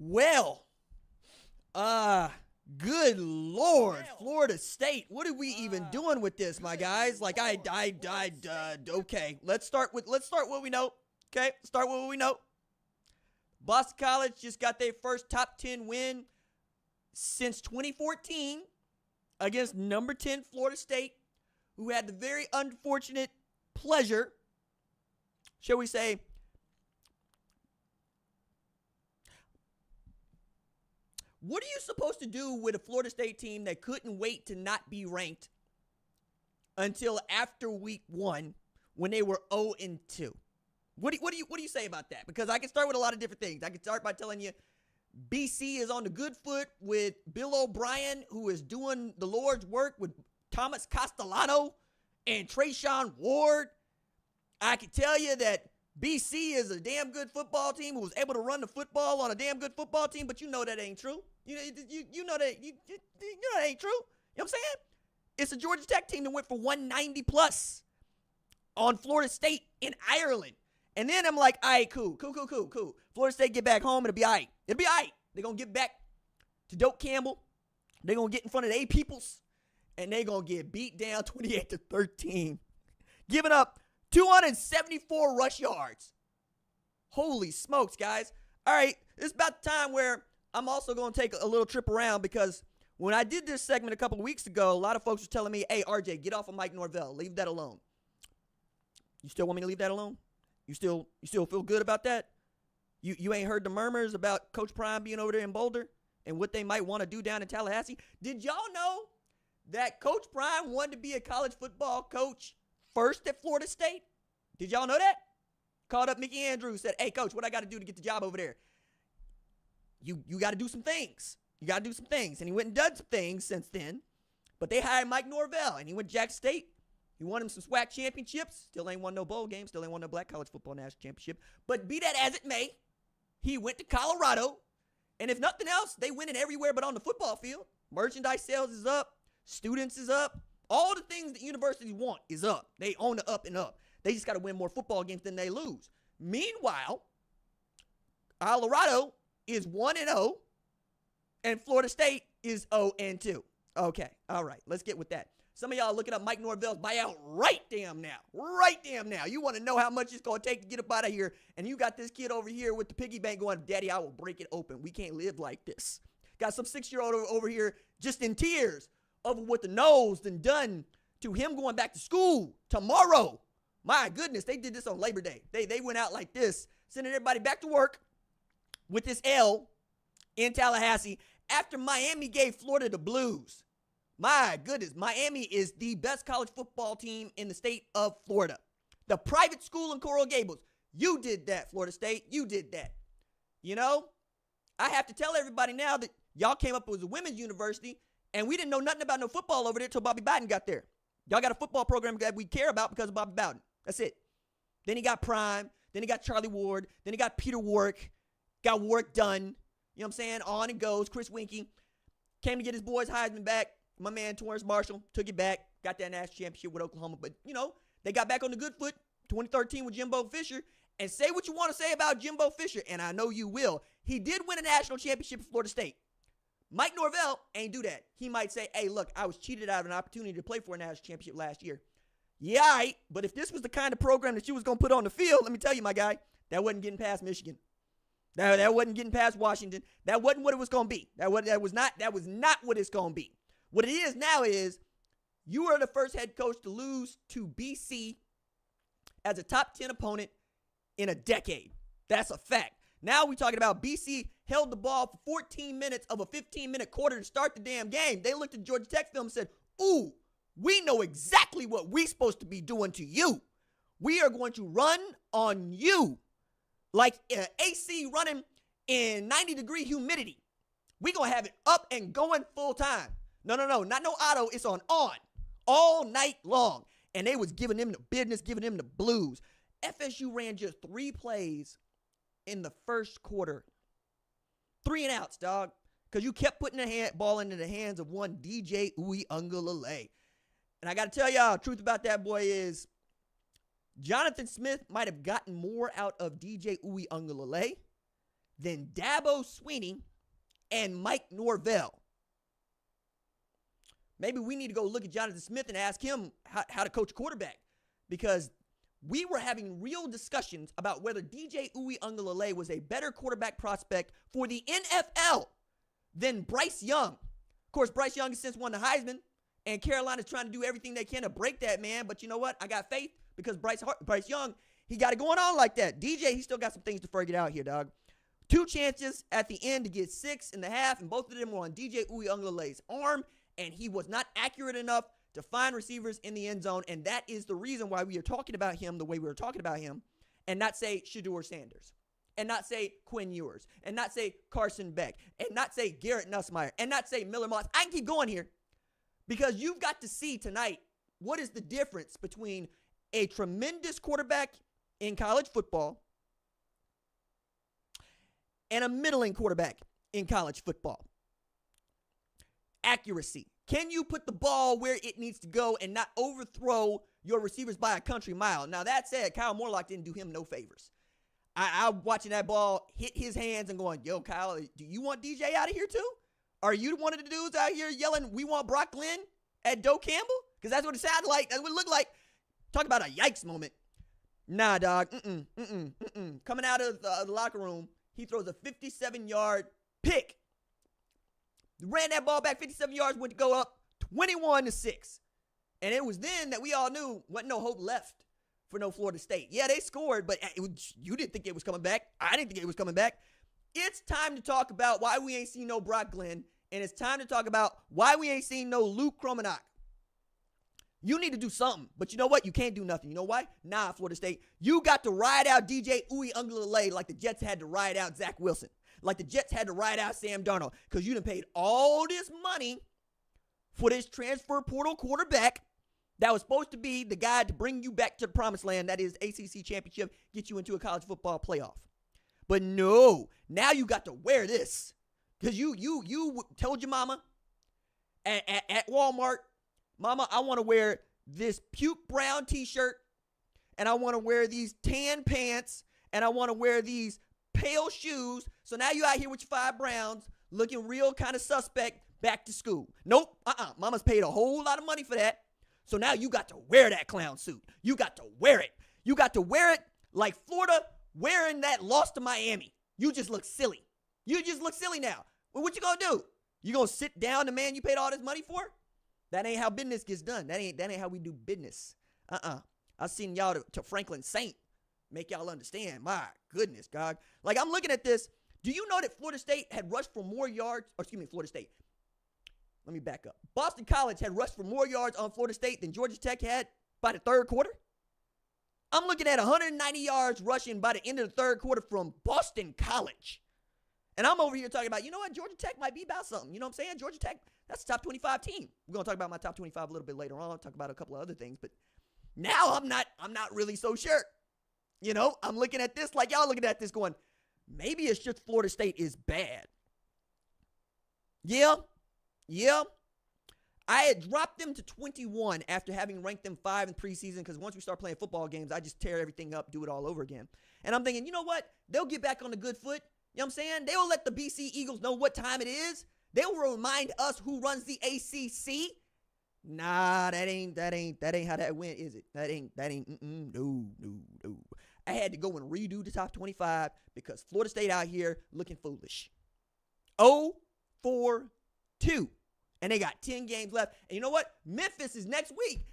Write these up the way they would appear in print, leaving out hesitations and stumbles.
Well, good Lord, Florida State. What are we even doing with this, my guys? Like, okay. Let's start what we know. Okay, start with what we know. Boston College just got their first top 10 win since 2014 against number 10 Florida State, who had the very unfortunate pleasure, shall we say, what are you supposed to do with a Florida State team that couldn't wait to not be ranked until after week 1 when they were 0-2? What do you say about that? Because I can start with a lot of different things. I can start by telling you BC is on the good foot with Bill O'Brien, who is doing the Lord's work with Thomas Castellano and Trayshawn Ward. I can tell you that BC is a damn good football team who was able to run the football on a damn good football team, but you know that ain't true. You know that ain't true. You know what I'm saying? It's a Georgia Tech team that went for 190 plus on Florida State in Ireland. And then I'm like, all right, cool. Florida State get back home, it'll be all right. It'll be all right. They're going to get back to Doak Campbell. They're going to get in front of the A-Peoples, and they're going to get beat down 28-13, giving up 274 rush yards. Holy smokes, guys. All right, it's about the time where I'm also going to take a little trip around, because when I did this segment a couple of weeks ago, a lot of folks were telling me, hey, RJ, get off of Mike Norvell. Leave that alone. You still want me to leave that alone? You still feel good about that? You ain't heard the murmurs about Coach Prime being over there in Boulder and what they might want to do down in Tallahassee? Did y'all know that Coach Prime wanted to be a college football coach first at Florida State? Did y'all know that? Called up Mickey Andrews, said, hey, Coach, what I got to do to get the job over there? You got to do some things. You got to do some things. And he went and done some things since then. But they hired Mike Norvell, and he went to Jackson State. He won him some SWAC championships. Still ain't won no bowl game. Still ain't won no Black College Football National Championship. But be that as it may, he went to Colorado. And if nothing else, they winning everywhere but on the football field. Merchandise sales is up. Students is up. All the things that universities want is up. They own the up and up. They just got to win more football games than they lose. Meanwhile, Colorado is 1-0, and Florida State is 0-2. Okay, all right, let's get with that. Some of y'all looking up Mike Norvell's buyout right damn now. You want to know how much it's going to take to get up out of here, and you got this kid over here with the piggy bank going, Daddy, I will break it open. We can't live like this. Got some 6-year-old over here just in tears over what the Noles done to him going back to school tomorrow. My goodness, they did this on Labor Day. They went out like this, sending everybody back to work with this L in Tallahassee after Miami gave Florida the blues. My goodness, Miami is the best college football team in the state of Florida. The private school in Coral Gables. You did that, Florida State. You did that. You know, I have to tell everybody now that y'all came up with a women's university, and we didn't know nothing about no football over there until Bobby Bowden got there. Y'all got a football program that we care about because of Bobby Bowden. That's it. Then he got Prime. Then he got Charlie Ward. Then he got Peter Warwick. Got work done. You know what I'm saying? On it goes. Chris Winkie came to get his boys Heisman back. My man, Torrance Marshall, took it back. Got that national championship with Oklahoma. But, you know, they got back on the good foot 2013 with Jimbo Fisher. And say what you want to say about Jimbo Fisher, and I know you will. He did win a national championship at Florida State. Mike Norvell ain't do that. He might say, hey, look, I was cheated out of an opportunity to play for a national championship last year. Yeah, all right, but if this was the kind of program that you was going to put on the field, let me tell you, my guy, that wasn't getting past Michigan. That wasn't getting past Washington. That wasn't what it was going to be. That was not what it's going to be. What it is now is you are the first head coach to lose to BC as a top 10 opponent in a decade. That's a fact. Now we're talking about BC held the ball for 14 minutes of a 15-minute quarter to start the damn game. They looked at Georgia Tech film and said, ooh, we know exactly what we're supposed to be doing to you. We are going to run on you like AC running in 90-degree humidity. We're going to have it up and going full time. No, not no auto. It's on all night long. And they was giving them the business, giving them the blues. FSU ran just 3 plays in the first quarter. 3 and outs, dog. Because you kept putting the ball into the hands of one DJ Uiagalelei. And I got to tell y'all, the truth about that boy is Jonathan Smith might have gotten more out of DJ Uiagalelei than Dabo Swinney and Mike Norvell. Maybe we need to go look at Jonathan Smith and ask him how to coach a quarterback, because we were having real discussions about whether DJ Uiagalelei was a better quarterback prospect for the NFL than Bryce Young. Of course, Bryce Young has since won the Heisman, and Carolina's trying to do everything they can to break that man. But you know what? I got faith, because Bryce Young, he got it going on like that. DJ, he still got some things to figure out here, dog. 2 chances at the end to get 6.5, and both of them were on DJ Uiagalelei's arm, and he was not accurate enough to find receivers in the end zone, and that is the reason why we are talking about him the way we were talking about him, and not say Shedeur Sanders, and not say Quinn Ewers, and not say Carson Beck, and not say Garrett Nussmeier, and not say Miller Moss. I can keep going here, because you've got to see tonight what is the difference between a tremendous quarterback in college football and a middling quarterback in college football. Accuracy. Can you put the ball where it needs to go and not overthrow your receivers by a country mile? Now, that said, Kyle Morlock didn't do him no favors. I'm watching that ball hit his hands and going, yo, Kyle, do you want DJ out of here too? Are you one of the dudes out here yelling, we want Brock Glenn at Doe Campbell? Because that's what it sounded like. That's what it looked like. Talk about a yikes moment. Nah, dog. Coming out of the locker room, he throws a 57-yard pick. Ran that ball back 57 yards, went to go up 21-6. And it was then that we all knew wasn't no hope left for no Florida State. Yeah, they scored, but you didn't think it was coming back. I didn't think it was coming back. It's time to talk about why we ain't seen no Brock Glenn, and it's time to talk about why we ain't seen no Luke Kromenhoek. You need to do something, but you know what? You can't do nothing. You know why? Nah, Florida State. You got to ride out DJ Uiagalelei like the Jets had to ride out Zach Wilson. Like the Jets had to ride out Sam Darnold, because you done paid all this money for this transfer portal quarterback that was supposed to be the guy to bring you back to the promised land, that is ACC championship, get you into a college football playoff. But no, now you got to wear this, because you told your mama at Walmart, Mama, I want to wear this puke brown t-shirt, and I want to wear these tan pants, and I want to wear these pale shoes. So now you out here with your 5 browns looking real kind of suspect back to school. Nope. Mama's paid a whole lot of money for that. So now you got to wear that clown suit. You got to wear it. You got to wear it like Florida wearing that loss to Miami. You just look silly. You just look silly now. Well, what you gonna do? You gonna sit down the man you paid all this money for? That ain't how business gets done. That ain't how we do business. I've seen y'all to Franklin Saint make y'all understand. My goodness, God. Like, I'm looking at this. Do you know that Florida State had rushed for more yards? Florida State. Let me back up. Boston College had rushed for more yards on Florida State than Georgia Tech had by the third quarter. I'm looking at 190 yards rushing by the end of the third quarter from Boston College. And I'm over here talking about, you know what, Georgia Tech might be about something. You know what I'm saying? Georgia Tech, that's a top 25 team. We're going to talk about my top 25 a little bit later on. I'll talk about a couple of other things. But now I'm not really so sure. You know, I'm looking at this like y'all looking at this going, maybe it's just Florida State is bad. Yeah. I had dropped them to 21 after having ranked them 5 in preseason, because once we start playing football games, I just tear everything up, do it all over again. And I'm thinking, you know what? They'll get back on the good foot. You know what I'm saying? They will let the BC Eagles know what time it is. They will remind us who runs the ACC. Nah, that ain't how that went, is it? No. I had to go and redo the top 25 because Florida State out here looking foolish. 0-4-2. And they got 10 games left. And you know what? Memphis is next week.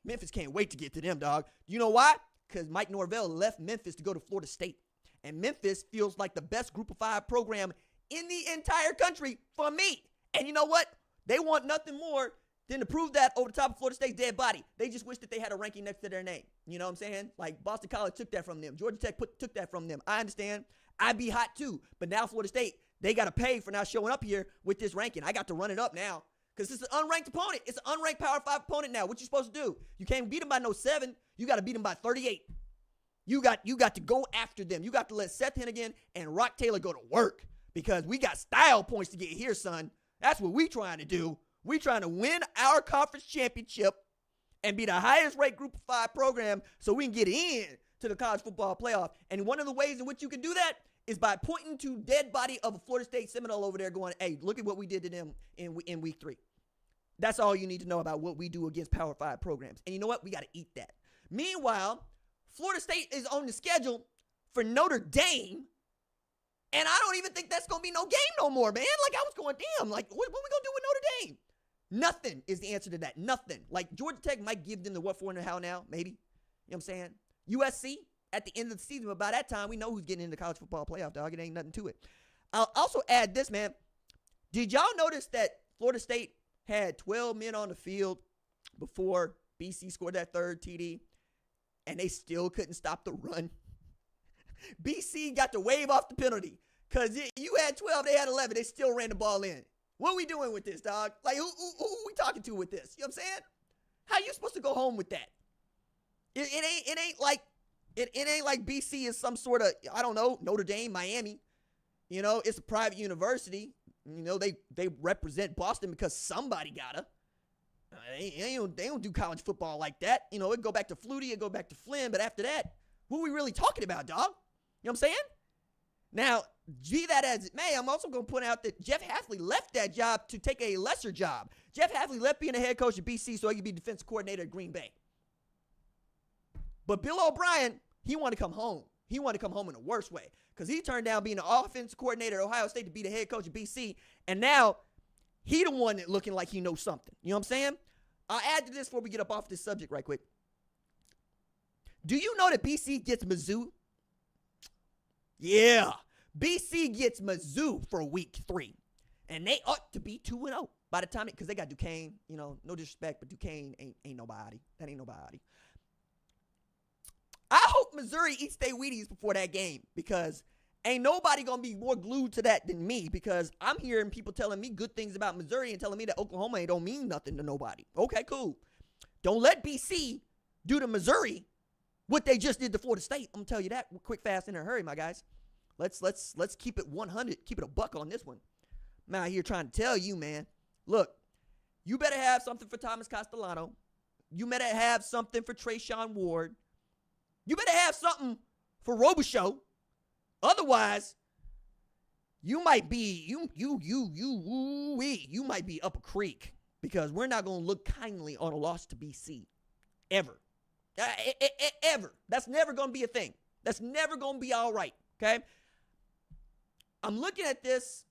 Memphis can't wait to get to them, dog. You know why? Because Mike Norvell left Memphis to go to Florida State. And Memphis feels like the best Group of 5 program in the entire country for me. And you know what? They want nothing more than to prove that over the top of Florida State's dead body. They just wish that they had a ranking next to their name. You know what I'm saying? Like Boston College took that from them. Georgia Tech took that from them. I understand. I'd be hot too. But now Florida State, they got to pay for now showing up here with this ranking. I got to run it up now because it's an unranked opponent. It's an unranked Power 5 opponent now. What you supposed to do? You can't beat them by no 7. You got to beat them by 38. You got to go after them. You got to let Seth Hennigan and Rock Taylor go to work because we got style points to get here, son. That's what we trying to do. We trying to win our conference championship and be the highest ranked Group of 5 program so we can get in to the college football playoff. And one of the ways in which you can do that is by pointing to dead body of a Florida State Seminole over there going, hey, look at what we did to them in week 3. That's all you need to know about what we do against Power 5 programs. And you know what? We got to eat that. Meanwhile, Florida State is on the schedule for Notre Dame. And I don't even think that's going to be no game no more, man. Like, I was going, damn, like, what we going to do with Notre Dame? Nothing is the answer to that. Nothing. Like, Georgia Tech might give them the what for and the how now, maybe. You know what I'm saying? USC at the end of the season, but by that time, we know who's getting in the college football playoff, dog. It ain't nothing to it. I'll also add this, man. Did y'all notice that Florida State had 12 men on the field before BC scored that third TD, and they still couldn't stop the run? BC got to wave off the penalty because you had 12, they had 11. They still ran the ball in. What are we doing with this, dog? Like, who we talking to with this? You know what I'm saying? How you supposed to go home with that? It ain't like BC is some sort of, I don't know, Notre Dame, Miami. You know, it's a private university. You know, they represent Boston because somebody gotta. They don't do college football like that. You know, it go back to Flutie, it go back to Flynn, but after that, what are we really talking about, dog? You know what I'm saying? Now, be that as it may, I'm also going to point out that Jeff Hafley left that job to take a lesser job. Jeff Hafley left being a head coach at BC so he could be defensive coordinator at Green Bay. But Bill O'Brien, he wanted to come home. He wanted to come home in a worse way because he turned down being the offensive coordinator at Ohio State to be the head coach at BC, and now he the one that looking like he knows something. You know what I'm saying? I'll add to this before we get up off this subject right quick. Do you know that BC gets Mizzou? Yeah. BC gets Mizzou for week 3. And they ought to be 2-0 by the time because they got Duquesne. You know, no disrespect, but Duquesne ain't nobody. That ain't nobody. I hope Missouri eats their Wheaties before that game because ain't nobody going to be more glued to that than me because I'm hearing people telling me good things about Missouri and telling me that Oklahoma ain't don't mean nothing to nobody. Okay, cool. Don't let BC do to Missouri what they just did to Florida State. I'm going to tell you that quick, fast, in a hurry, my guys. Let's keep it 100, keep it a buck on this one. I'm out here trying to tell you, man. Look, you better have something for Thomas Castellano. You better have something for Trayshawn Ward. You better have something for Robichaux. Otherwise, you might be you might be up a creek because we're not going to look kindly on a loss to BC ever. Ever. That's never going to be a thing. That's never going to be all right, okay? I'm looking at this,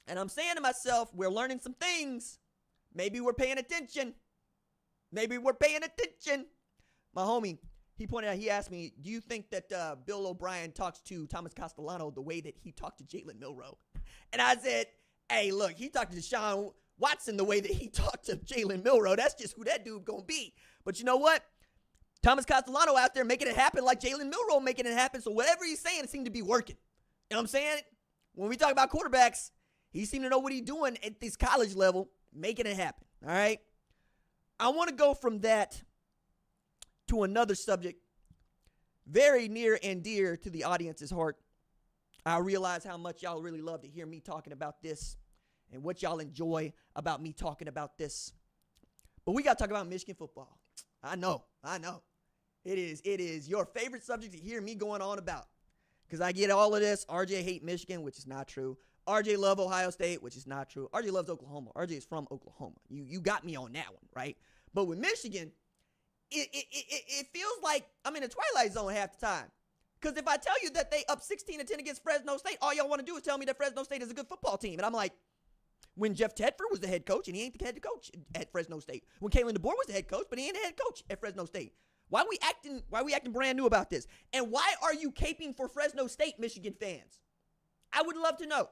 and I'm saying to myself, we're learning some things. Maybe we're paying attention. Maybe we're paying attention. My homie, he pointed out, he asked me, do you think that Bill O'Brien talks to Thomas Castellano the way that he talked to Jalen Milroe? And I said, hey, look, he talked to Deshaun Watson the way that he talked to Jalen Milroe. That's just who that dude going to be. But you know what? Thomas Castellano out there making it happen like Jalen Milroe making it happen. So whatever he's saying, it seemed to be working. You know what I'm saying? When we talk about quarterbacks, he seemed to know what he's doing at this college level, making it happen. All right? I want to go from that to another subject very near and dear to the audience's heart. I realize how much y'all really love to hear me talking about this and what y'all enjoy about me talking about this. But we got to talk about Michigan football. I know. It is your favorite subject to hear me going on about. Because I get all of this. RJ hate Michigan, which is not true. RJ love Ohio State, which is not true. RJ loves Oklahoma. RJ is from Oklahoma. You got me on that one, right? But with Michigan, it feels like I'm in the twilight zone half the time. Because if I tell you that they up 16-10 against Fresno State, all y'all want to do is tell me that Fresno State is a good football team. And I'm like, when Jeff Tedford was the head coach, and he ain't the head coach at Fresno State. When Kalen DeBoer was the head coach, but he ain't the head coach at Fresno State. Why we acting brand new about this? And why are you caping for Fresno State, Michigan fans? I would love to know.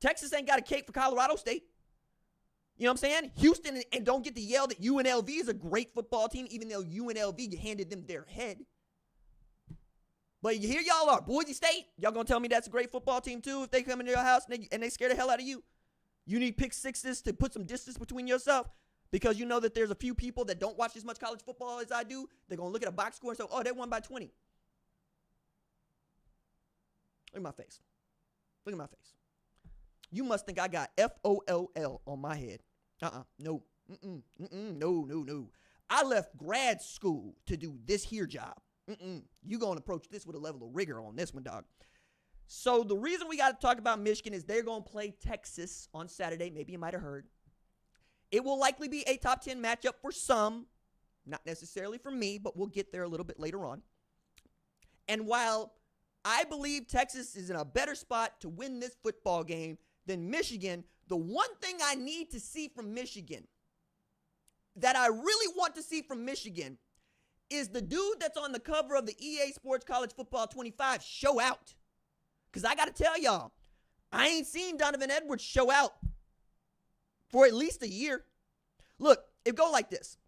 Texas ain't got a cape for Colorado State. You know what I'm saying? Houston and don't get to yell that UNLV is a great football team, even though UNLV handed them their head. But here y'all are, Boise State. Y'all gonna tell me that's a great football team too if they come into your house and they scare the hell out of you? You need pick sixes to put some distance between yourself because you know that there's a few people that don't watch as much college football as I do. They're going to look at a box score and say, oh, they won by 20. Look at my face. Look at my face. You must think I got FOLL on my head. No. No. I left grad school to do this here job. You going to approach this with a level of rigor on this one, dog. So the reason we got to talk about Michigan is they're going to play Texas on Saturday. Maybe you might have heard. It will likely be a top 10 matchup for some, not necessarily for me, but we'll get there a little bit later on. And while I believe Texas is in a better spot to win this football game than Michigan, the one thing I need to see from Michigan, that I really want to see from Michigan, is the dude that's on the cover of the EA Sports College Football 25 show out. Because I got to tell y'all, I ain't seen Donovan Edwards show out for at least a year. Look, it go like this.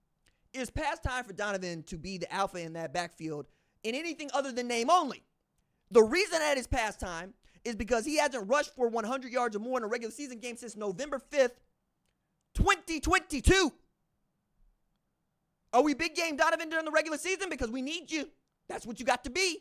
It's past time for Donovan to be the alpha in that backfield in anything other than name only. The reason that it's past time is because he hasn't rushed for 100 yards or more in a regular season game since November 5th, 2022. Are we big game Donovan during the regular season? Because we need you. That's what you got to be.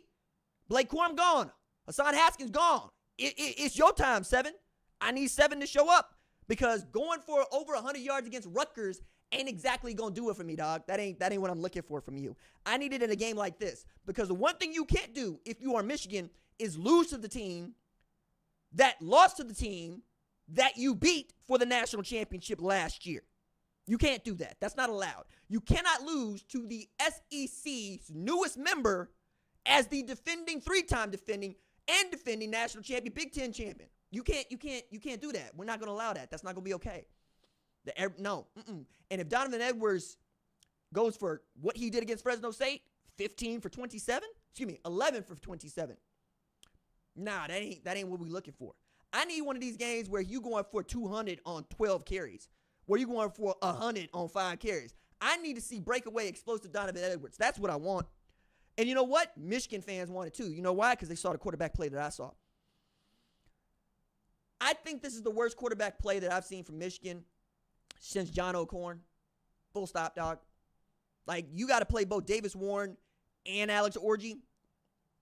Blake Corum gone. Hassan Haskins gone. It's your time, 7. I need 7 to show up because going for over 100 yards against Rutgers ain't exactly going to do it for me, dog. That ain't what I'm looking for from you. I need it in a game like this because the one thing you can't do if you are Michigan is lose to the team that lost to the team that you beat for the national championship last year. You can't do that. That's not allowed. You cannot lose to the SEC's newest member as the defending, 3-time defending national champion, Big Ten champion. You can't do that. We're not going to allow that. That's not going to be okay. No. And if Donovan Edwards goes for what he did against Fresno State, 11 for 27. Nah, that ain't what we're looking for. I need one of these games where you going for 200 on 12 carries, where you going for 100 on 5 carries. I need to see breakaway explosive Donovan Edwards. That's what I want. And you know what? Michigan fans want it too. You know why? Because they saw the quarterback play that I saw. I think this is the worst quarterback play that I've seen from Michigan since John O'Corn. Full stop, dog. Like, you got to play both Davis Warren and Alex Orji.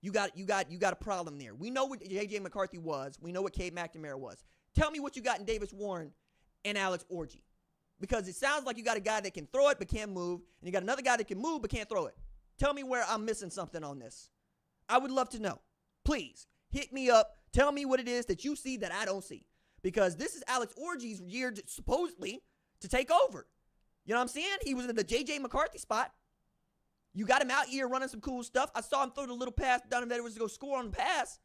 You got a problem there. We know what J.J. McCarthy was. We know what Cade McNamara was. Tell me what you got in Davis Warren and Alex Orji. Because it sounds like you got a guy that can throw it but can't move, and you got another guy that can move but can't throw it. Tell me where I'm missing something on this. I would love to know. Please, hit me up. Tell me what it is that you see that I don't see. Because this is Alex Orji's year, supposedly, to take over. You know what I'm saying? He was in the J.J. McCarthy spot. You got him out here running some cool stuff. I saw him throw the little pass. Donovan Edwards to go score on the pass.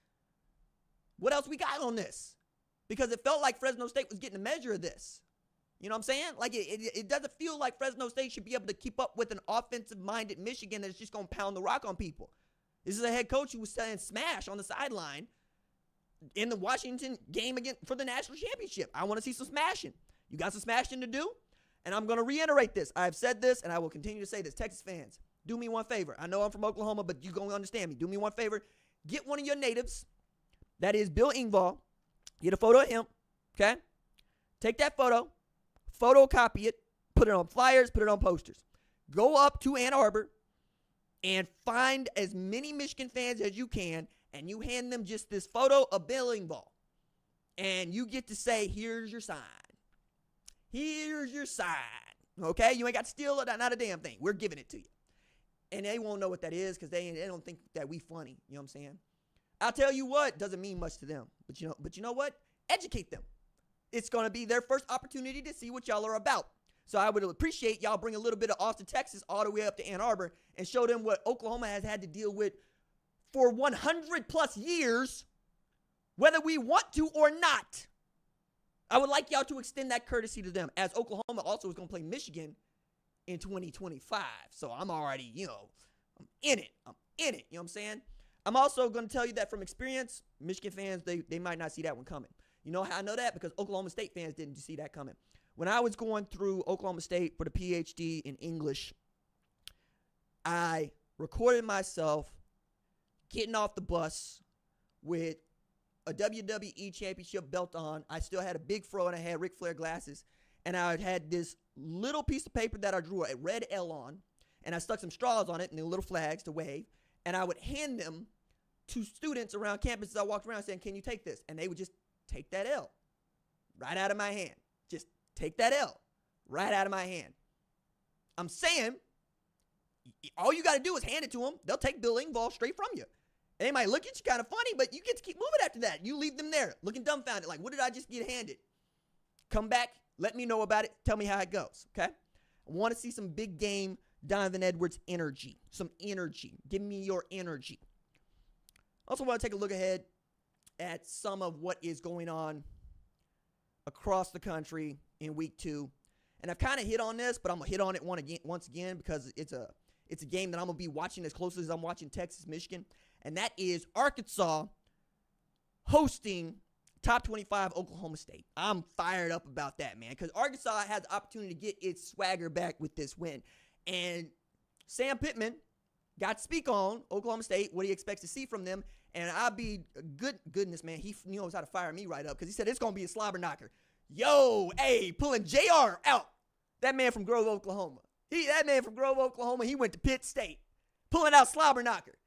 What else we got on this? Because it felt like Fresno State was getting a measure of this. You know what I'm saying? Like, it doesn't feel like Fresno State should be able to keep up with an offensive-minded Michigan that's just going to pound the rock on people. This is a head coach who was saying smash on the sideline in the Washington game again for the national championship. I want to see some smashing. You got some smashing to do? And I'm going to reiterate this. I've said this, and I will continue to say this. Texas fans, do me one favor. I know I'm from Oklahoma, but you're going to understand me. Do me one favor. Get one of your natives. That is Bill Engvall. Get a photo of him, okay? Take that photo. Photocopy it, put it on flyers, put it on posters. Go up to Ann Arbor and find as many Michigan fans as you can, and you hand them just this photo of Bill Engvall. And you get to say, here's your sign. Here's your sign. Okay? You ain't got to steal it, not a damn thing. We're giving it to you. And they won't know what that is because they don't think that we funny. You know what I'm saying? I'll tell you what, doesn't mean much to them. But you know what? Educate them. It's going to be their first opportunity to see what y'all are about. So I would appreciate y'all bring a little bit of Austin, Texas all the way up to Ann Arbor and show them what Oklahoma has had to deal with for 100 plus years, whether we want to or not. I would like y'all to extend that courtesy to them, as Oklahoma also is going to play Michigan in 2025. So I'm already, I'm in it. You know what I'm saying? I'm also going to tell you that from experience, Michigan fans, they might not see that one coming. You know how I know that? Because Oklahoma State fans didn't see that coming. When I was going through Oklahoma State for the PhD in English, I recorded myself getting off the bus with a WWE championship belt on. I still had a big fro and I had Ric Flair glasses. And I had this little piece of paper that I drew a red L on. And I stuck some straws on it and the little flags to wave. And I would hand them to students around campus as I walked around saying, can you take this? And they would just take that L right out of my hand. Just take that L right out of my hand. I'm saying all you got to do is hand it to them. They'll take Bill Engvall straight from you. They might look at you kind of funny, but you get to keep moving after that. You leave them there looking dumbfounded, like, what did I just get handed? Come back, let me know about it, tell me how it goes, okay? I want to see some big game Donovan Edwards energy, some energy. Give me your energy. Also want to take a look ahead at some of what is going on across the country in week 2. And I've kind of hit on this, but I'm going to hit on it once again because it's a game that I'm going to be watching as closely as I'm watching Texas, Michigan. And that is Arkansas hosting top 25 Oklahoma State. I'm fired up about that, man, because Arkansas has the opportunity to get its swagger back with this win. And Sam Pittman got to speak on Oklahoma State, what he expects to see from them. And I'll be goodness, man, he knows how to fire me right up because he said it's going to be a slobber knocker. Yo, hey, pulling JR out. That man from Grove, Oklahoma. He went to Pitt State, pulling out slobber knocker.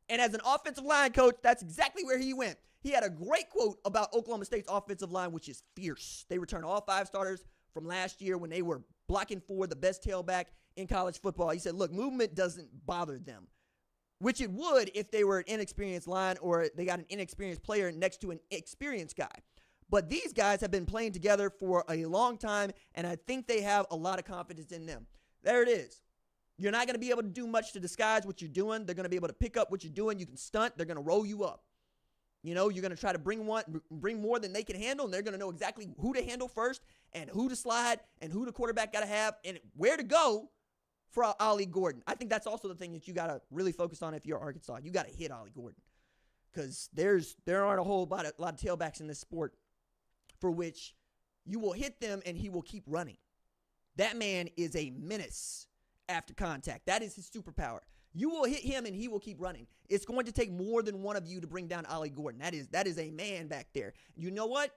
And as an offensive line coach, that's exactly where he went. He had a great quote about Oklahoma State's offensive line, which is fierce. They returned all 5 starters from last year when they were blocking for the best tailback in college football. He said, look, movement doesn't bother them, which it would if they were an inexperienced line or they got an inexperienced player next to an experienced guy. But these guys have been playing together for a long time, and I think they have a lot of confidence in them. There it is. You're not going to be able to do much to disguise what you're doing. They're going to be able to pick up what you're doing. You can stunt. They're going to roll you up. You know, you're going to try to bring more than they can handle, and they're going to know exactly who to handle first and who to slide and who the quarterback got to have and where to go for Ollie Gordon. I think that's also the thing that you got to really focus on if you're Arkansas. You got to hit Ollie Gordon because there aren't a whole lot of tailbacks in this sport for which you will hit them and he will keep running. That man is a menace after contact. That is his superpower. You will hit him and he will keep running. It's going to take more than one of you to bring down Ollie Gordon. That is a man back there. You know what?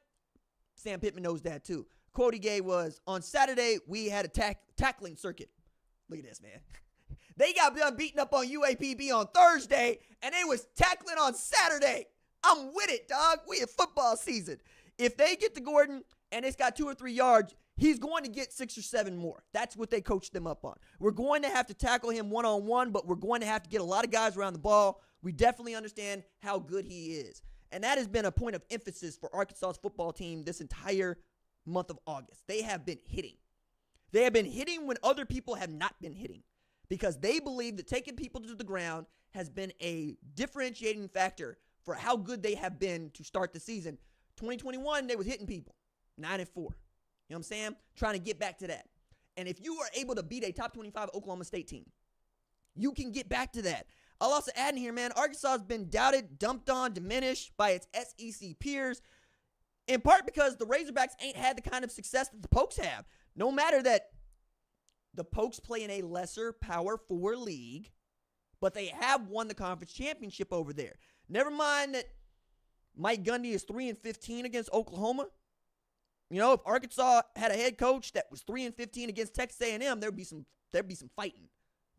Sam Pittman knows that too. Quote he gave was, on Saturday, we had a tackling circuit. Look at this, man. They got done beating up on UAPB on Thursday, and they was tackling on Saturday. I'm with it, dog. We in football season. If they get to Gordon and it's got 2 or 3 yards, he's going to get 6 or 7 more. That's what they coached them up on. We're going to have to tackle him one-on-one, but we're going to have to get a lot of guys around the ball. We definitely understand how good he is. And that has been a point of emphasis for Arkansas's football team this entire month of August. They have been hitting. They have been hitting when other people have not been hitting because they believe that taking people to the ground has been a differentiating factor for how good they have been to start the season. 2021, they was hitting people, 9-4. You know what I'm saying? Trying to get back to that. And if you are able to beat a top 25 Oklahoma State team, you can get back to that. I'll also add in here, man, Arkansas has been doubted, dumped on, diminished by its SEC peers, in part because the Razorbacks ain't had the kind of success that the Pokes have. No matter that the Pokes play in a lesser Power 4 league, but they have won the conference championship over there. Never mind that Mike Gundy is 3-15 against Oklahoma. You know, if Arkansas had a head coach that was 3-15 against Texas A&M, there'd be some fighting.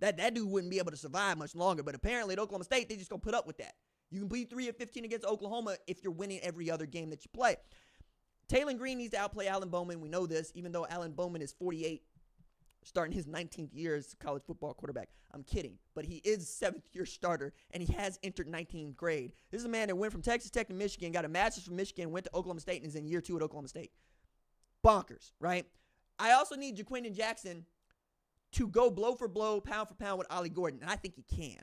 That dude wouldn't be able to survive much longer. But apparently at Oklahoma State, they just gonna put up with that. You can be 3-15 against Oklahoma if you're winning every other game that you play. Taylon Green needs to outplay Alan Bowman. We know this, even though Alan Bowman is 48, starting his 19th year as a college football quarterback. I'm kidding, but he is a 7th-year starter, and he has entered 19th grade. This is a man that went from Texas Tech to Michigan, got a master's from Michigan, went to Oklahoma State, and is in year 2 at Oklahoma State. Bonkers, right? I also need Jaquindon Jackson to go blow for blow, pound for pound with Ollie Gordon, and I think he can.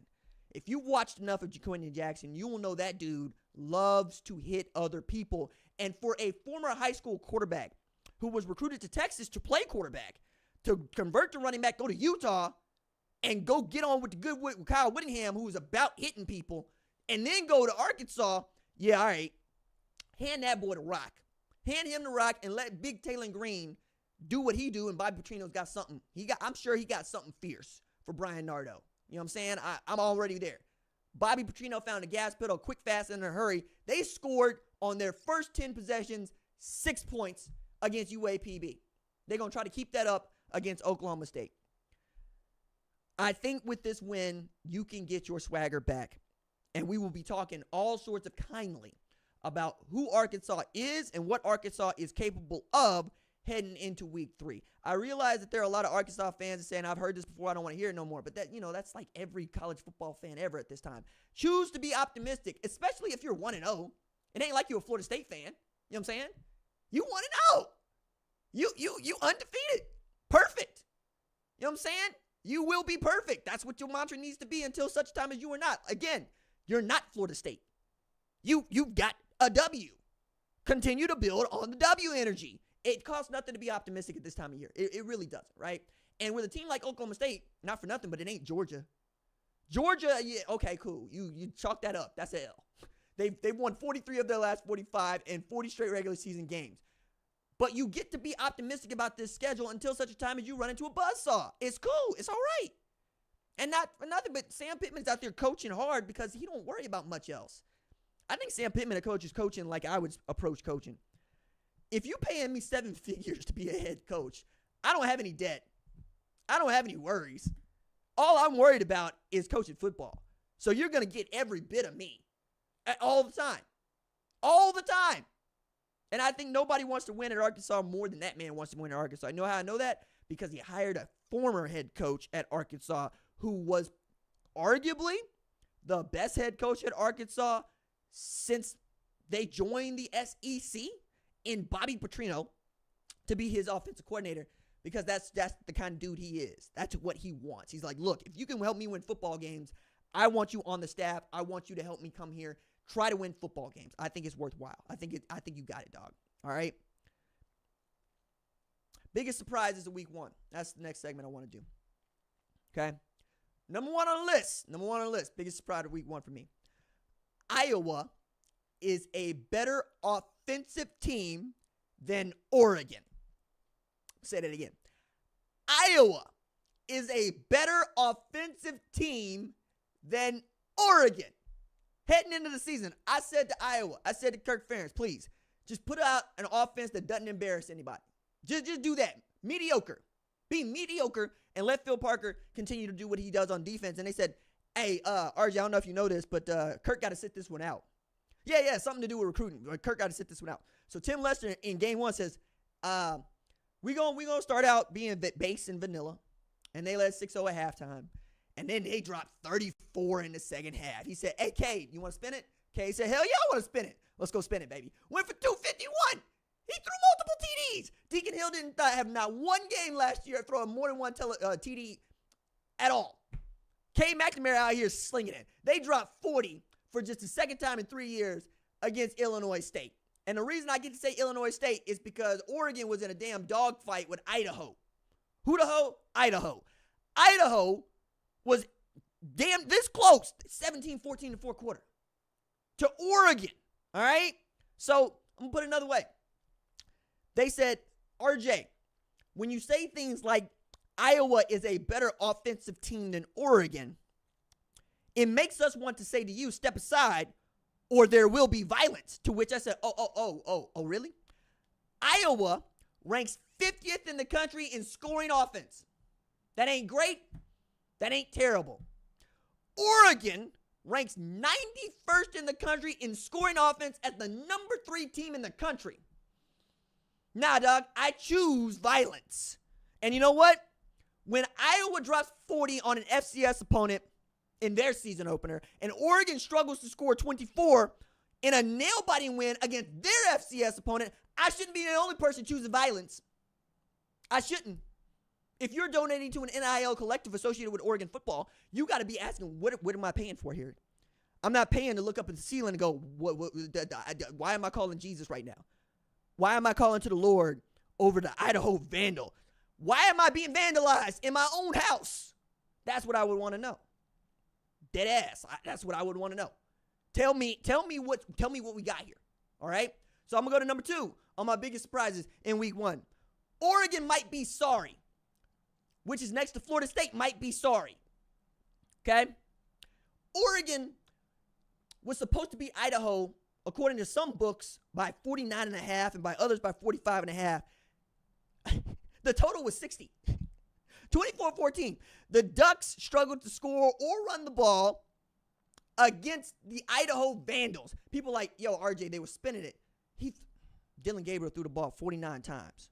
If you've watched enough of Jaquindon Jackson, you will know that dude loves to hit other people. And for a former high school quarterback who was recruited to Texas to play quarterback, to convert to running back, go to Utah, and go get on with the good with Kyle Whittingham, who was about hitting people, and then go to Arkansas, yeah, all right, hand that boy the rock. Hand him the rock and let Big Taylon Green do what he do, and Bobby Petrino's got something. I'm sure he got something fierce for Brian Nardo. You know what I'm saying? I'm already there. Bobby Petrino found a gas pedal quick, fast, and in a hurry. They scored on their first 10 possessions 6 points against UAPB. They're going to try to keep that up against Oklahoma State. I think with this win, you can get your swagger back. And we will be talking all sorts of kindly about who Arkansas is and what Arkansas is capable of heading into week 3. I realize that there are a lot of Arkansas fans saying, I've heard this before, I don't want to hear it no more. But that's like every college football fan ever at this time. Choose to be optimistic, especially if you're 1-0. It ain't like you're a Florida State fan. You know what I'm saying? You 1-0. You undefeated. Perfect. You know what I'm saying? You will be perfect. That's what your mantra needs to be until such time as you are not. Again, you're not Florida State. You've got a W. Continue to build on the W energy. It costs nothing to be optimistic at this time of year. It really doesn't, right? And with a team like Oklahoma State, not for nothing, but it ain't Georgia. Georgia, yeah, okay, cool. You chalk that up. That's an L. They've won 43 of their last 45 and 40 straight regular season games. But you get to be optimistic about this schedule until such a time as you run into a buzzsaw. It's cool. It's all right. And not for nothing, but Sam Pittman's out there coaching hard because he don't worry about much else. I think Sam Pittman is coaching like I would approach coaching. If you paying me 7 figures to be a head coach, I don't have any debt. I don't have any worries. All I'm worried about is coaching football. So you're going to get every bit of me all the time. All the time. And I think nobody wants to win at Arkansas more than that man wants to win at Arkansas. You know how I know that? Because he hired a former head coach at Arkansas who was arguably the best head coach at Arkansas since they joined the SEC in Bobby Petrino to be his offensive coordinator, because that's the kind of dude he is. That's what he wants. He's like, look, if you can help me win football games, I want you on the staff. I want you to help me come here, try to win football games. I think it's worthwhile. I think you got it, dog. All right. Biggest surprises of week 1. That's the next segment I want to do. Okay. Number one on the list. Biggest surprise of week 1 for me. Iowa is a better offensive team than Oregon. Say that again. Iowa is a better offensive team than Oregon. Heading into the season, I said to Iowa, I said to Kirk Ferentz, please, just put out an offense that doesn't embarrass anybody. Just do that. Mediocre. Be mediocre and let Phil Parker continue to do what he does on defense. And they said, hey, RJ, I don't know if you know this, but Kirk got to sit this one out. Yeah, something to do with recruiting. Kirk got to sit this one out. So Tim Lester in game 1 says, we gonna start out being base and vanilla. And they led 6-0 at halftime. And then they dropped 34 in the second half. He said, hey, Cade, you want to spin it? Cade said, hell yeah, I want to spin it. Let's go spin it, baby. Went for 251. He threw multiple TDs. Deacon Hill didn't have not one game last year throwing more than one TD at all. Cade McNamara out here slinging it. They dropped 40 for just the second time in 3 years against Illinois State. And the reason I get to say Illinois State is because Oregon was in a damn dogfight with Idaho. Who the hoe? Idaho. Idaho was damn this close, 17-14 in the fourth quarter, to Oregon. All right? So I'm going to put it another way. They said, RJ, when you say things like Iowa is a better offensive team than Oregon, it makes us want to say to you, step aside, or there will be violence. To which I said, oh, really? Iowa ranks 50th in the country in scoring offense. That ain't great. That ain't terrible. Oregon ranks 91st in the country in scoring offense as the number 3 team in the country. Nah, dog, I choose violence. And you know what? When Iowa drops 40 on an FCS opponent in their season opener, and Oregon struggles to score 24 in a nail-biting win against their FCS opponent, I shouldn't be the only person choosing violence. I shouldn't. If you're donating to an NIL collective associated with Oregon football, you got to be asking, what am I paying for here? I'm not paying to look up at the ceiling and go, why am I calling Jesus right now? Why am I calling to the Lord over the Idaho Vandal? Why am I being vandalized in my own house? That's what I would want to know. Dead ass. That's what I would want to know. Tell me what we got here. All right? So I'm going to go to number 2 on my biggest surprises in week 1. Oregon might be sorry, which is next to Florida State might be sorry. Okay? Oregon was supposed to beat Idaho, according to some books, by 49.5 and by others by 45.5. The total was 60. 24-14. The Ducks struggled to score or run the ball against the Idaho Vandals. People like, yo, RJ, they were spinning it. Dylan Gabriel threw the ball 49 times.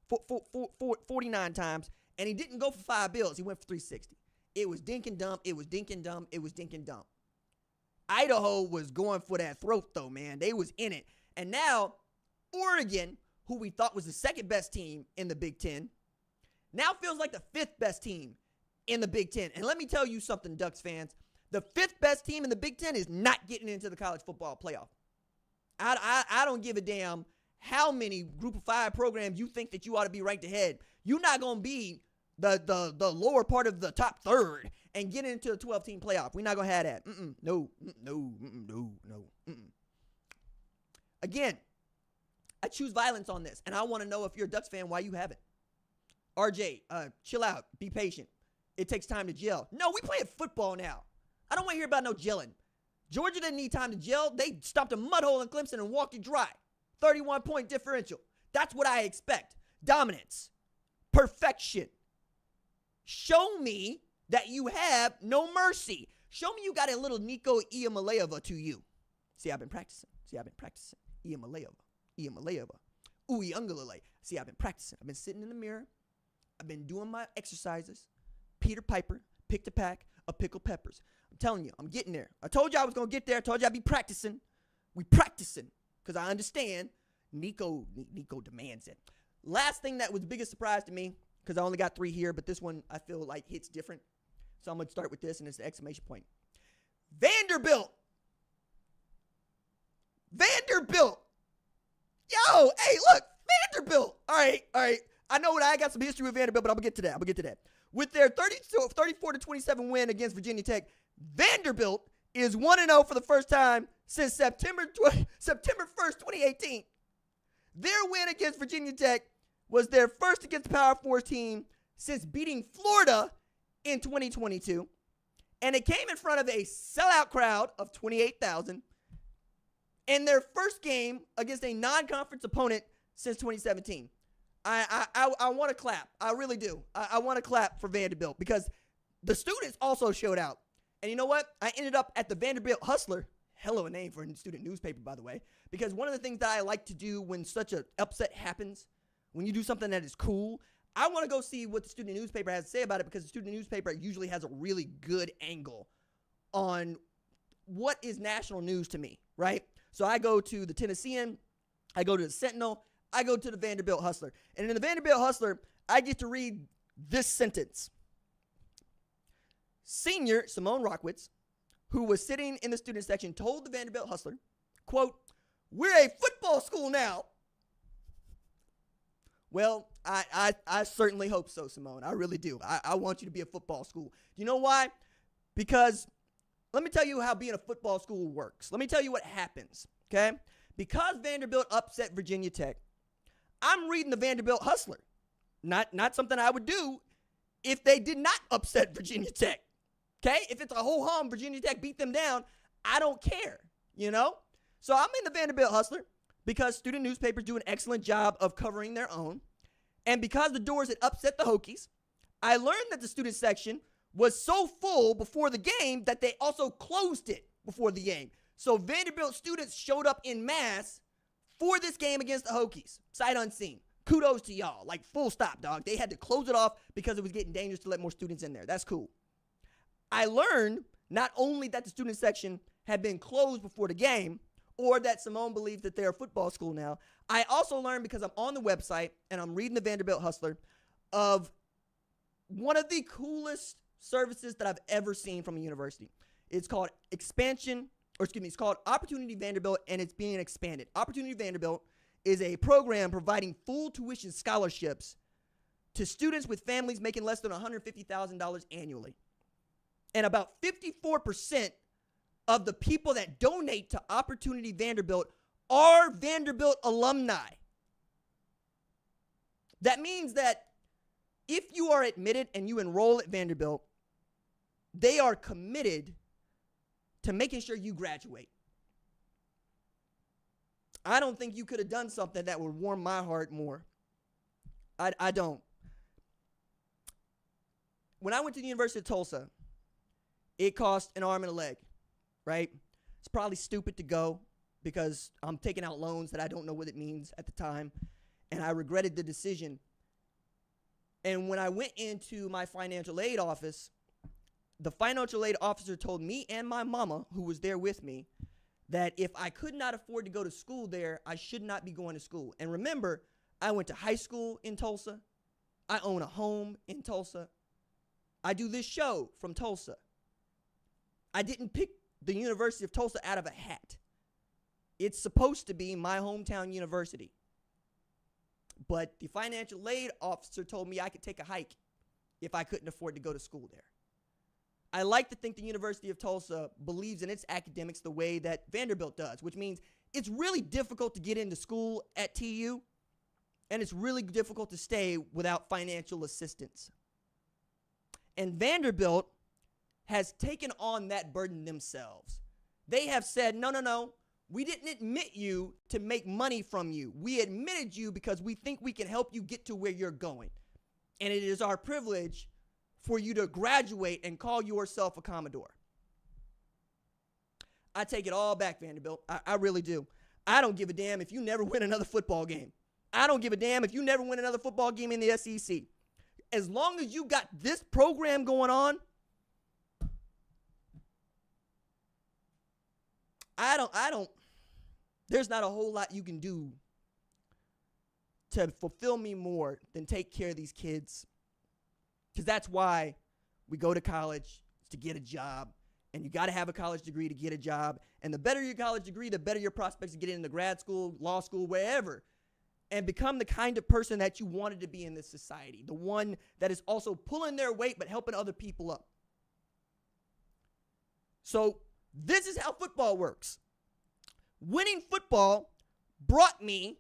49 times, and he didn't go for 5 bills. He went for 360. It was dink and dump. It was dink and dump. It was dink and dump. Idaho was going for that throat, though, man. They was in it. And now Oregon, who we thought was the second best team in the Big Ten, now feels like the fifth best team in the Big Ten. And let me tell you something, Ducks fans. The fifth best team in the Big Ten is not getting into the college football playoff. I don't give a damn how many Group of 5 programs you think that you ought to be ranked ahead. You're not going to be the lower part of the top third and get into the 12-team playoff. We're not going to have that. No. Again, I choose violence on this, and I want to know if you're a Ducks fan, why you haven't. RJ, chill out. Be patient. It takes time to gel. No, we playing football now. I don't want to hear about no gelling. Georgia didn't need time to gel. They stopped a mud hole in Clemson and walked it dry. 31-point differential. That's what I expect. Dominance. Perfection. Show me that you have no mercy. Show me you got a little Nico Uiagalelei to you. See, I've been practicing. Uiagalelei. Uiagalelei. See, I've been practicing. I've been sitting in the mirror. I've been doing my exercises. Peter Piper, picked a pack of pickled peppers. I'm telling you, I'm getting there. I told you I was going to get there. I told you I'd be practicing. We practicing because I understand Nico demands it. Last thing that was the biggest surprise to me, because I only got 3 here, but this one I feel like hits different. So I'm going to start with this, and it's the exclamation point. Vanderbilt. Yo, hey, look, Vanderbilt. All right. I know I got some history with Vanderbilt, but I'm going to get to that. With their 34-27 win against Virginia Tech, Vanderbilt is 1-0 for the first time since September 1st, 2018. Their win against Virginia Tech was their first against the Power 4 team since beating Florida in 2022. And it came in front of a sellout crowd of 28,000 in their first game against a non-conference opponent since 2017. I want to clap. I really do. I want to clap for Vanderbilt because the students also showed out. And you know what? I ended up at the Vanderbilt Hustler. Hell of a name for a student newspaper, by the way. Because one of the things that I like to do when such an upset happens, when you do something that is cool, I want to go see what the student newspaper has to say about it because the student newspaper usually has a really good angle on what is national news to me, right? So I go to the Tennessean, I go to the Sentinel, I go to the Vanderbilt Hustler. And in the Vanderbilt Hustler, I get to read this sentence. Senior Simone Rockwitz, who was sitting in the student section, told the Vanderbilt Hustler, quote, "We're a football school now." Well, I certainly hope so, Simone. I really do. I want you to be a football school. You know why? Because let me tell you how being a football school works. Let me tell you what happens, okay? Because Vanderbilt upset Virginia Tech, I'm reading the Vanderbilt Hustler. Not something I would do if they did not upset Virginia Tech. Okay? If it's a ho-hum, Virginia Tech beat them down, I don't care, you know? So I'm in the Vanderbilt Hustler because student newspapers do an excellent job of covering their own. And because the Doors had upset the Hokies, I learned that the student section was so full before the game that they also closed it before the game. So Vanderbilt students showed up in mass for this game against the Hokies. Sight unseen. Kudos to y'all. Like, full stop, dog. They had to close it off because it was getting dangerous to let more students in there. That's cool. I learned not only that the student section had been closed before the game or that Simone believes that they're a football school now. I also learned, because I'm on the website and I'm reading the Vanderbilt Hustler, of one of the coolest services that I've ever seen from a university. It's called it's called Opportunity Vanderbilt, and it's being expanded. Opportunity Vanderbilt is a program providing full tuition scholarships to students with families making less than $150,000 annually. And about 54% of the people that donate to Opportunity Vanderbilt are Vanderbilt alumni. That means that if you are admitted and you enroll at Vanderbilt, they are committed to making sure you graduate. I don't think you could have done something that would warm my heart more. I don't. When I went to the University of Tulsa, it cost an arm and a leg, right? It's probably stupid to go because I'm taking out loans that I don't know what it means at the time, and I regretted the decision. And when I went into my financial aid office, the financial aid officer told me and my mama, who was there with me, that if I could not afford to go to school there, I should not be going to school. And remember, I went to high school in Tulsa. I own a home in Tulsa. I do this show from Tulsa. I didn't pick the University of Tulsa out of a hat. It's supposed to be my hometown university. But the financial aid officer told me I could take a hike if I couldn't afford to go to school there. I like to think the University of Tulsa believes in its academics the way that Vanderbilt does, which means it's really difficult to get into school at TU, and it's really difficult to stay without financial assistance. And Vanderbilt has taken on that burden themselves. They have said, no, we didn't admit you to make money from you. We admitted you because we think we can help you get to where you're going. And it is our privilege for you to graduate and call yourself a Commodore. I take it all back, Vanderbilt. I really do. I don't give a damn if you never win another football game. I don't give a damn if you never win another football game in the SEC. As long as you got this program going on, there's not a whole lot you can do to fulfill me more than take care of these kids. Because that's why we go to college, to get a job. And you got to have a college degree to get a job. And the better your college degree, the better your prospects to get into grad school, law school, wherever. And become the kind of person that you wanted to be in this society. The one that is also pulling their weight but helping other people up. So this is how football works. Winning football brought me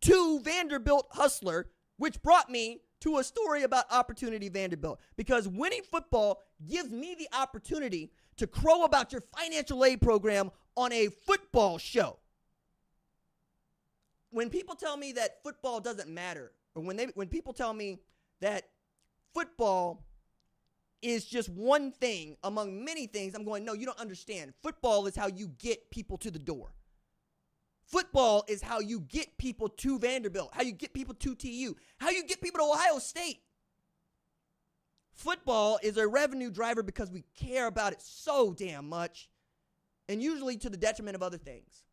to Vanderbilt Hustler, which brought me to a story about Opportunity Vanderbilt. Because winning football gives me the opportunity to crow about your financial aid program on a football show. When people tell me that football doesn't matter, or when people tell me that football is just one thing among many things, I'm going, no, you don't understand. Football is how you get people to the door. Football is how you get people to Vanderbilt, how you get people to TU, how you get people to Ohio State. Football is a revenue driver because we care about it so damn much, and usually to the detriment of other things.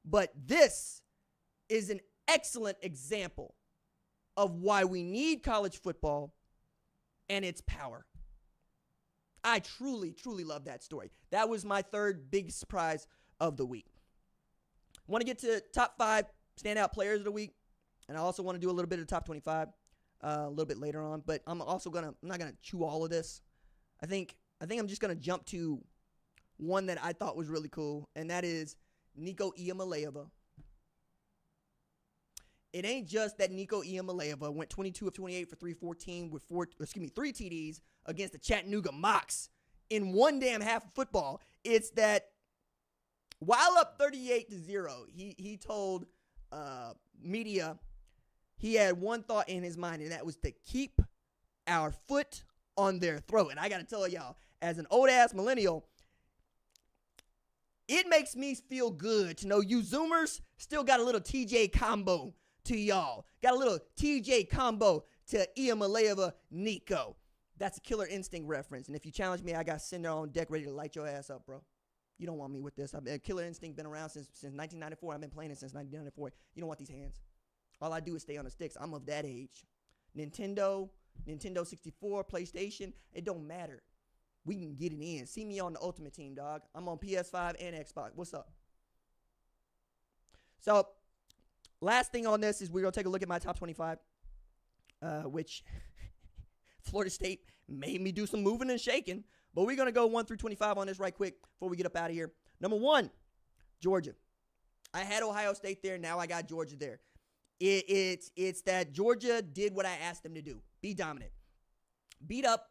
But this is an excellent example of why we need college football and its power. I truly, truly love that story. That was my third big surprise of the week. Want to get to top 5 standout players of the week, and I also want to do a little bit of top 25 a little bit later on. But I'm not gonna chew all of this. I think I'm just gonna jump to one that I thought was really cool, and that is Nico Uiagalelei. It ain't just that Nico Uiagalelei went 22 of 28 for 314 with 3 TDs against the Chattanooga Mocs in one damn half of football. It's that while up 38-0, he told media he had one thought in his mind, and that was to keep our foot on their throat. And I got to tell y'all, as an old-ass millennial, it makes me feel good to know you Zoomers still got a little TJ combo to y'all. Got a little TJ combo to Uiagalelei Nico. That's a Killer Instinct reference. And if you challenge me, I got Cinder on deck ready to light your ass up, bro. You don't want me with this. Killer Instinct been around since 1994. I've been playing it since 1994. You don't want these hands. All I do is stay on the sticks. I'm of that age. Nintendo 64, PlayStation, it don't matter. We can get it in. See me on the Ultimate Team, dog. I'm on PS5 and Xbox. What's up? So, last thing on this is we're going to take a look at my top 25, which Florida State made me do some moving and shaking. But we're going to go 1 through 25 on this right quick before we get up out of here. Number 1, Georgia. I had Ohio State there. Now I got Georgia there. It's that Georgia did what I asked them to do. Be dominant. Beat up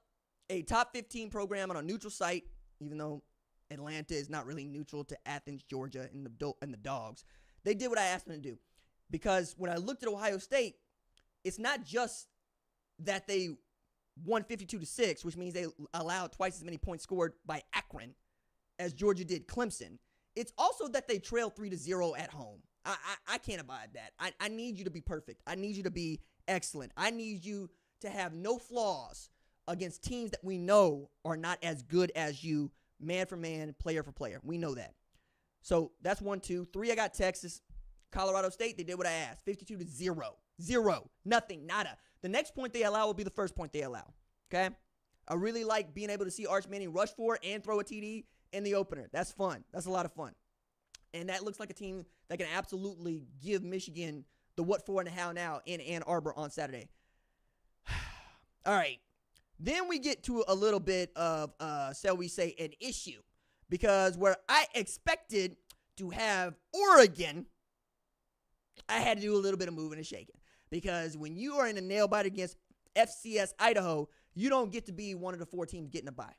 a top 15 program on a neutral site, even though Atlanta is not really neutral to Athens, Georgia, and the Dogs. They did what I asked them to do. Because when I looked at Ohio State, it's not just that they won 52-6, which means they allowed twice as many points scored by Akron as Georgia did Clemson. It's also that they trail 3-0 at home. I can't abide that. I need you to be perfect. I need you to be excellent. I need you to have no flaws against teams that we know are not as good as you, man for man, player for player. We know that. So that's 1, 2. 3, I got Texas. Colorado State, they did what I asked. 52-0. 0. Nothing. Nada. The next point they allow will be the first point they allow. Okay? I really like being able to see Arch Manning rush for and throw a TD in the opener. That's fun. That's a lot of fun. And that looks like a team that can absolutely give Michigan the what for and how now in Ann Arbor on Saturday. All right. Then we get to a little bit of, shall we say, an issue. Because where I expected to have Oregon, I had to do a little bit of moving and shaking. Because when you are in a nail biter against FCS Idaho, you don't get to be one of the 4 teams getting a bye.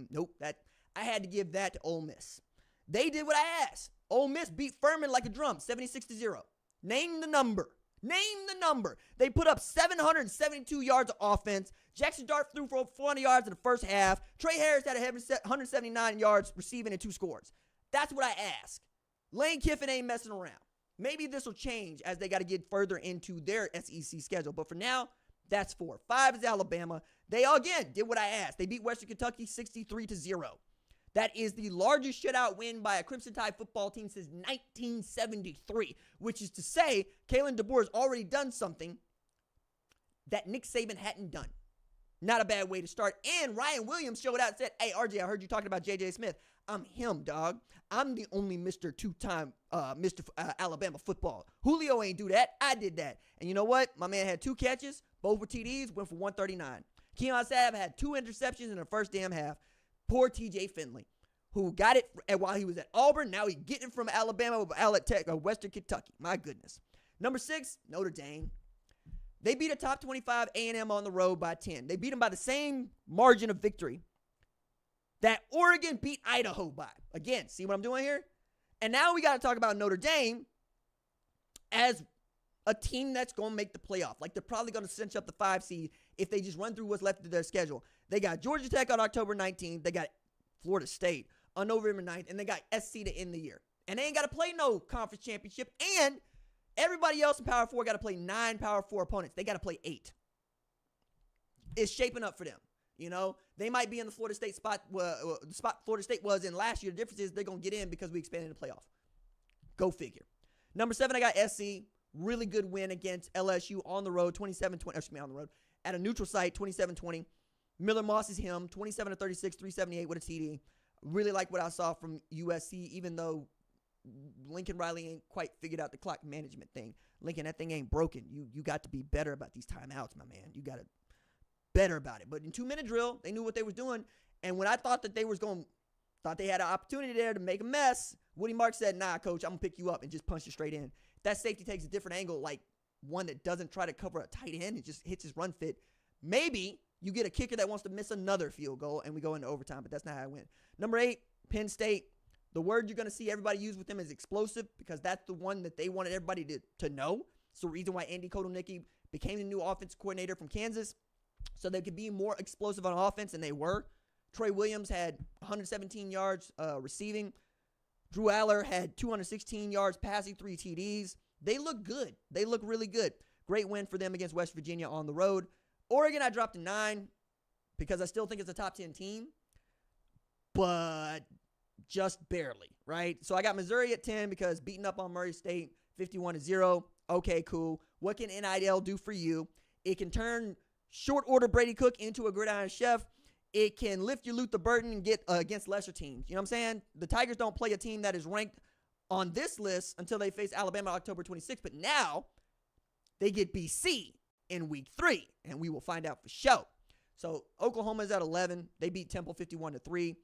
Nope. I had to give that to Ole Miss. They did what I asked. Ole Miss beat Furman like a drum, 76-0. Name the number. They put up 772 yards of offense. Jackson Dart threw for 400 yards in the first half. Trey Harris had 179 yards receiving and 2 scores. That's what I asked. Lane Kiffin ain't messing around. Maybe this will change as they got to get further into their SEC schedule. But for now, that's 4. 5 is Alabama. They, again, did what I asked. They beat Western Kentucky 63-0. That is the largest shutout win by a Crimson Tide football team since 1973, which is to say Kalen DeBoer has already done something that Nick Saban hadn't done. Not a bad way to start. And Ryan Williams showed out and said, hey, RJ, I heard you talking about J.J. Smith. I'm him, dog. I'm the only Mr. Two-time Mr. Alabama football. Julio ain't do that. I did that. And you know what? My man had 2 catches. Both were TDs. Went for 139. Keon Sabb had 2 interceptions in the first damn half. Poor TJ Finley, who got it while he was at Auburn. Now he's getting it from Alabama or Western Kentucky. My goodness. Number 6, Notre Dame. They beat a top 25 A&M on the road by 10. They beat them by the same margin of victory that Oregon beat Idaho by. Again, see what I'm doing here? And now we got to talk about Notre Dame as a team that's going to make the playoff. Like, they're probably going to cinch up the 5 seed if they just run through what's left of their schedule. They got Georgia Tech on October 19th. They got Florida State on November 9th. And they got SC to end the year. And they ain't got to play no conference championship. And everybody else in Power 4 got to play 9 Power 4 opponents. They got to play 8. It's shaping up for them. You know, they might be in the Florida State spot. The spot Florida State was in last year. The difference is they're going to get in because we expanded the playoff. Go figure. Number 7, I got SC. Really good win against LSU on the road, 27-20. On the road. At a neutral site, 27-20. Miller Moss is him, 27-36, 378 with a TD. Really like what I saw from USC, even though Lincoln Riley ain't quite figured out the clock management thing. Lincoln, that thing ain't broken. You got to be better about these timeouts, my man. You got to better about it. But in 2-minute drill, they knew what they was doing. And when I thought that they thought they had an opportunity there to make a mess, Woody Mark said, nah, coach, I'm going to pick you up and just punch you straight in. That safety takes a different angle, like one that doesn't try to cover a tight end and just hits his run fit. Maybe you get a kicker that wants to miss another field goal and we go into overtime, but that's not how it went. Number 8, Penn State. The word you're going to see everybody use with them is explosive because that's the one that they wanted everybody to know. It's the reason why Andy Kotelnicki became the new offensive coordinator from Kansas, so they could be more explosive on offense, and they were. Troy Williams had 117 yards receiving. Drew Aller had 216 yards passing, 3 TDs. They look good. They look really good. Great win for them against West Virginia on the road. Oregon, I dropped to 9 because I still think it's a top 10 team, but just barely, right? So I got Missouri at 10 because beating up on Murray State 51-0. Okay, cool. What can NIL do for you? It can turn short order Brady Cook into a gridiron chef. It can lift your Luther Burden and get against lesser teams. You know what I'm saying? The Tigers don't play a team that is ranked on this list until they face Alabama on October 26th. But now they get BC in week 3, and we will find out for sure. So Oklahoma's at 11. They beat Temple 51-3.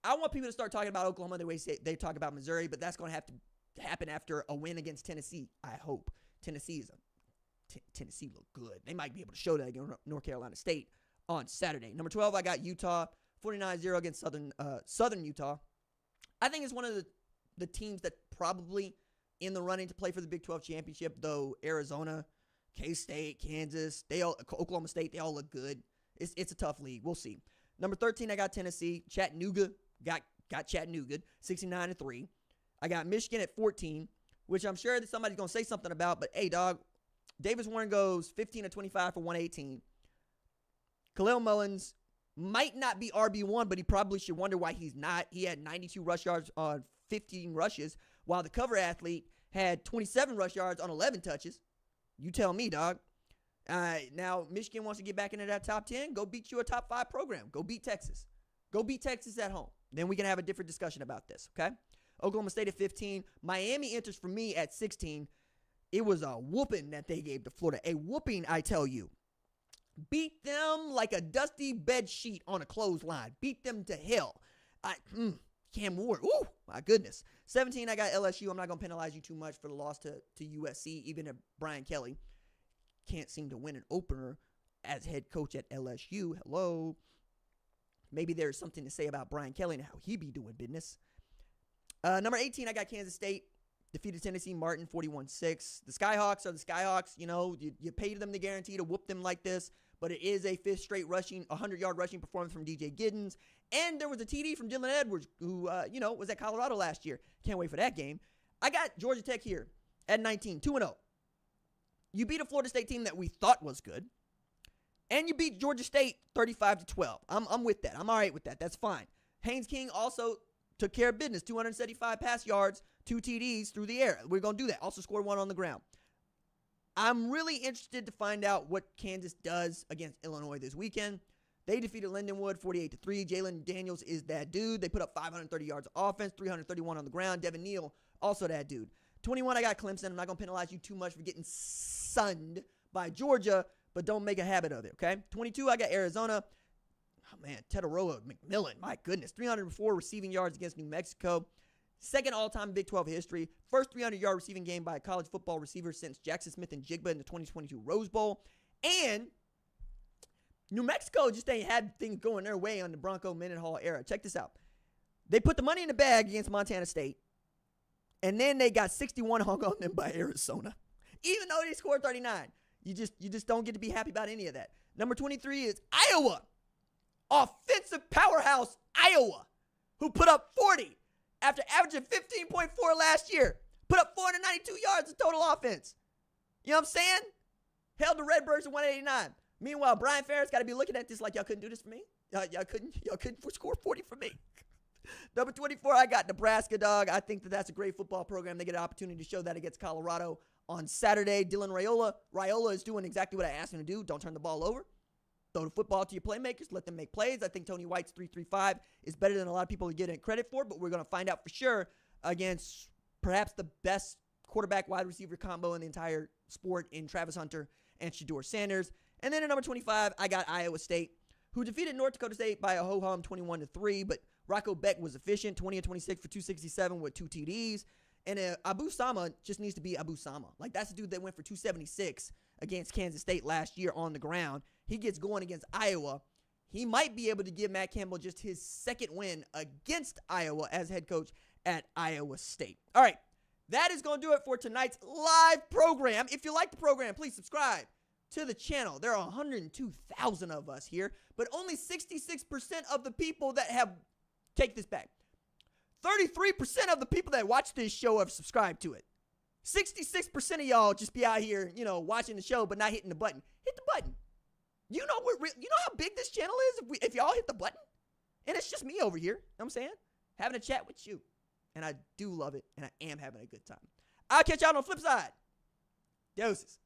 I want people to start talking about Oklahoma the way they talk about Missouri, but that's going to have to happen after a win against Tennessee, I hope. Tennessee look good. They might be able to show that against North Carolina State on Saturday. Number 12, I got Utah, 49-0 against Southern Utah. I think it's one of the teams that probably in the running to play for the Big 12 championship, though Arizona, K-State, Kansas, Oklahoma State, they all look good. It's a tough league. We'll see. Number 13, I got Tennessee. Chattanooga got got Chattanooga, 69-3. I got Michigan at 14, which I'm sure that somebody's going to say something about. But, hey, dog, Davis Warren goes 15-25 for 118. Khalil Mullins might not be RB1, but he probably should wonder why he's not. He had 92 rush yards on 15 rushes, while the cover athlete had 27 rush yards on 11 touches. You tell me, dog. Now, Michigan wants to get back into that top 10. Go beat you a top 5 program. Go beat Texas. Go beat Texas at home. Then we can have a different discussion about this, okay? Oklahoma State at 15. Miami enters for me at 16. It was a whooping that they gave to Florida. A whooping, I tell you. Beat them like a dusty bed sheet on a clothesline. Beat them to hell. Cam Ward. Ooh, my goodness. 17, I got LSU. I'm not going to penalize you too much for the loss to USC, even if Brian Kelly can't seem to win an opener as head coach at LSU. Hello. Maybe there's something to say about Brian Kelly and how he be doing business. Number 18, I got Kansas State. Defeated Tennessee Martin 41-6. The Skyhawks are the Skyhawks. You know, you paid them the guarantee to whoop them like this, but it is a fifth straight 100-yard rushing performance from DJ Giddens. And there was a TD from Dylan Edwards, who, was at Colorado last year. Can't wait for that game. I got Georgia Tech here at 19, 2-0. You beat a Florida State team that we thought was good, and you beat Georgia State 35-12. I'm with that. I'm all right with that. That's fine. Haynes King also took care of business. 275 pass yards, 2 TDs through the air. We're going to do that. Also scored 1 on the ground. I'm really interested to find out what Kansas does against Illinois this weekend. They defeated Lindenwood 48-3. Jalen Daniels is that dude. They put up 530 yards of offense, 331 on the ground. Devin Neal, also that dude. 21, I got Clemson. I'm not going to penalize you too much for getting sunned by Georgia, but don't make a habit of it, okay? 22, I got Arizona. Oh, man, Tetaroa McMillan, my goodness. 304 receiving yards against New Mexico. Second all-time Big 12 history. First 300-yard receiving game by a college football receiver since Jackson Smith and Jigba in the 2022 Rose Bowl. And New Mexico just ain't had things going their way on the Bronco Mendenhall era. Check this out. They put the money in the bag against Montana State, and then they got 61 hung on them by Arizona. Even though they scored 39. You just don't get to be happy about any of that. Number 23 is Iowa. Offensive powerhouse Iowa, who put up 40 after averaging 15.4 last year. Put up 492 yards of total offense. You know what I'm saying? Held the Redbirds at 189. Meanwhile, Brian Ferentz got to be looking at this like, y'all couldn't do this for me? Y'all couldn't score 40 for me. Number 24, I got Nebraska, dog. I think that's a great football program. They get an opportunity to show that against Colorado on Saturday. Dylan Raiola is doing exactly what I asked him to do. Don't turn the ball over. Throw the football to your playmakers. Let them make plays. I think Tony White's 3.35 is better than a lot of people are getting credit for, but we're going to find out for sure against perhaps the best quarterback-wide receiver combo in the entire sport in Travis Hunter and Shedeur Sanders. And then at number 25, I got Iowa State, who defeated North Dakota State by a ho-hum 21-3, but Rocco Beck was efficient, 20-26 for 267 with 2 TDs. And Abu Sama just needs to be Abu Sama. Like, that's the dude that went for 276 against Kansas State last year on the ground. He gets going against Iowa. He might be able to give Matt Campbell just his second win against Iowa as head coach at Iowa State. All right, that is going to do it for tonight's live program. If you like the program, please subscribe to the channel. There are 102,000 of us here, but only 66% of the people that have, take this back, 33% of the people that watch this show have subscribed to it. 66% of y'all just be out here, watching the show but not hitting the button. Hit the button. You know how big this channel is if y'all hit the button? And it's just me over here. You know what I'm saying? Having a chat with you. And I do love it, and I am having a good time. I'll catch y'all on the flip side. Doses.